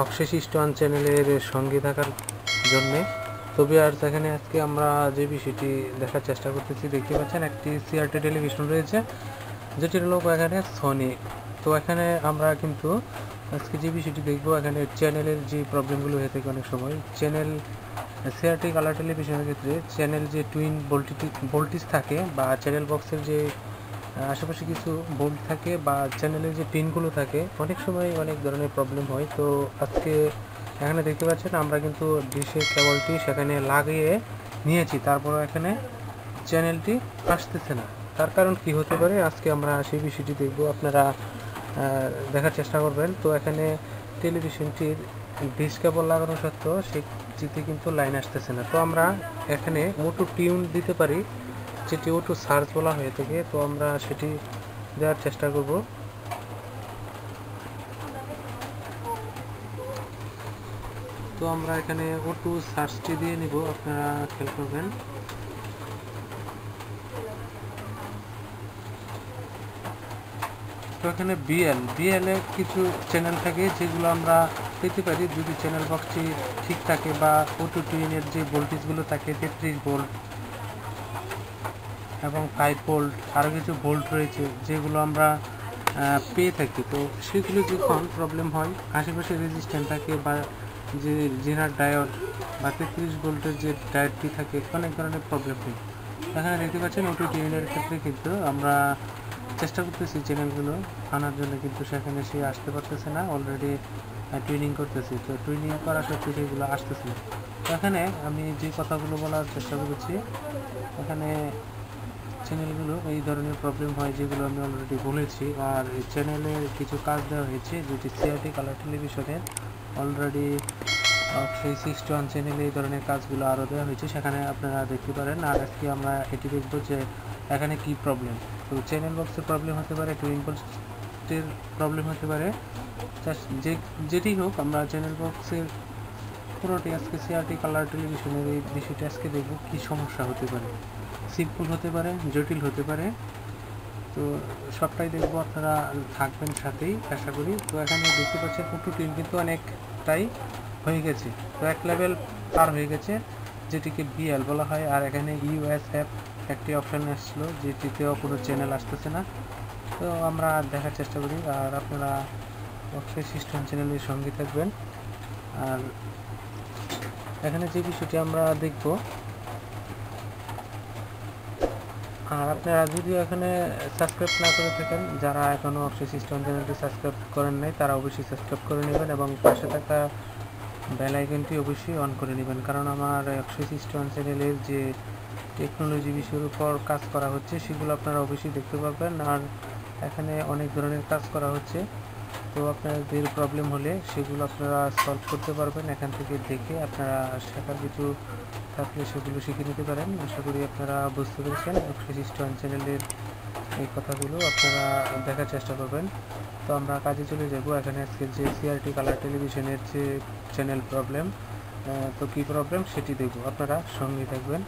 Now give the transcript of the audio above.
অক্সেস stone চ্যানেলের সঙ্গে থাকার জন্যে। তো ভিউয়ার্স, এখানে আজকে আমরা যে বিষয়টি দেখার চেষ্টা করতেছি, দেখতে পাচ্ছেন একটি সিআরটি টেলিভিশন রয়েছে, যেটির লোক এখানে সোনি। তো এখানে আমরা কিন্তু আজকে যে বিষয়টি দেখবো, এখানে চ্যানেলের যে প্রবলেমগুলো হয়ে থাকে অনেক সময় চ্যানেল সিআরটি কালার টেলিভিশনের ক্ষেত্রে চ্যানেল যে টুইন ভোল্টেজ থাকে বা চ্যানেল বক্সের যে আশেপাশে কিছু বোল্ট থাকে বা চ্যানেলের যে পিনগুলো থাকে, অনেক সময় অনেক ধরনের প্রবলেম হয়। তো আজকে এখানে দেখতে পাচ্ছেন আমরা কিন্তু ডিশের কেবলটি সেখানে লাগিয়ে নিয়েছি, তারপরে এখানে চ্যানেলটি আসতেছে না। তার কারণ কি হতে পারে, আজকে আমরা সেই বিষয়টি দেখব, আপনারা দেখার চেষ্টা করবেন। তো এখানে টেলিভিশনটির ডিশ কেবল লাগানো সত্ত্বেও সেটিতে কিন্তু লাইন আসতেছে না। তো আমরা এখানে অটো টিউন দিতে পারি, যেটি অটো সার্চ বলা হয়ে থাকে। তো আমরা সেটি দেওয়ার চেষ্টা করব। তো আমরা এখানে অটো সার্চটি দিয়ে নিব, আপনারা খেয়াল করবেন। তো এখানে বিএল এ কিছু চ্যানেল থাকে যেগুলো আমরা পেতে পারি যদি চ্যানেল বক্সটি ঠিক থাকে বা অটো টিউনের যে ভোল্টেজগুলো থাকে 33 ভোল্ট এবং 5 ভোল্ট, আরও কিছু ভোল্ট রয়েছে যেগুলো আমরা পেয়ে থাকি। তো সেগুলো যখন প্রবলেম হয়, আশেপাশে রেজিস্ট্যান্ট থাকে বা যে জেনার ডায়োড বা 33 ভোল্টের যে ডায়োডটি থাকে, অনেক ধরনের প্রবলেম হয়। এখানে দেখতে পাচ্ছেন অটো টিউনের ক্ষেত্রে কিন্তু আমরা চেষ্টা করতেছি চ্যানেলগুলো আনার জন্য, কিন্তু সেখানে সে আসতে পারতেছে না। অলরেডি টুইনিং করতেছি, তো টুইনিং করা সত্ত্বেও সেগুলো আসতেছে না। তো এখানে আমি যে কথাগুলো বলার চেষ্টা করেছি, এখানে চ্যানেলগুলো এই ধরনের প্রবলেম হয় যেগুলো আমি অলরেডি বলেছি। আর এই চ্যানেলে কিছু কাজ দেওয়া হয়েছে, যেটি সিআরটি কালার টেলিভিশনের অলরেডি সেই 61 চ্যানেলে এই ধরনের কাজগুলো আরও দেওয়া হয়েছে, সেখানে আপনারা দেখতে পারেন। আর আজকে আমরা এটি দেখব যে এখানে কি প্রবলেম। তো চ্যানেল বক্সের প্রবলেম হতে পারে, টুইন বক্সের প্রবলেম হতে পারে, যেটি হোক আমরা চ্যানেল বক্সের পুরোটি আজকে সিআরটি কালার টেলিভিশনের এই বিষয়টি আজকে দেখব কি সমস্যা হতে পারে। সিম্পল হতে পারে, জটিল হতে পারে, তো সবটাই দেখব। আপনারা থাকবেন সাথেই আশা করি। তো এখানে দেখতে পাচ্ছেন অটো টিউন কিন্তু অনেকটাই হয়ে গেছে, তো এক লেভেল পার হয়ে গেছে, যেটিকে বিএল বলা হয়। আর এখানে ইউএসএফ একটি অপশান আসলো, যেটিতেও কোনো চ্যানেল আসতেছে না। তো আমরা দেখার চেষ্টা করি, আর আপনারা অক্সেস স্টোন চ্যানেলের সঙ্গে থাকবেন। আর এখানে যে বিষয়টি আমরা দেখব, আর আপনারা যদি এখানে সাবস্ক্রাইব না করে থাকেন, যারা এখনও অক্সেস স্টোন চ্যানেলটি সাবস্ক্রাইব করেন নাই, তারা অবশ্যই সাবস্ক্রাইব করে নেবেন এবং পাশে থাকা বেল আইকনটি অবশ্যই অন করে নেবেন, কারণ আমার অক্সেস স্টোন চ্যানেলের যে টেকনোলজি বিষয়ের উপর কাজ করা হচ্ছে সেগুলো আপনারা অবশ্যই দেখতে পাবেন। আর এখানে অনেক ধরনের কাজ করা হচ্ছে, তো আপনাদের প্রবলেম হলে সেগুলো আপনারা সলভ করতে পারবেন এখান থেকে দেখে। আপনারা শেখার কিছু থাকলে সেগুলো শিখে নিতে পারেন। আশা করি আপনারা বুঝতে পেরেছেন অক্সেস স্টোন চ্যানেলের এই কথাগুলো আপনারা দেখার চেষ্টা করবেন। তো আমরা কাজে চলে যাব। এখানে আজকে যে সিআরটি কালার টেলিভিশনের যে চ্যানেল প্রবলেম, তো কী প্রবলেম সেটি দেখব, আপনারা সঙ্গে থাকবেন।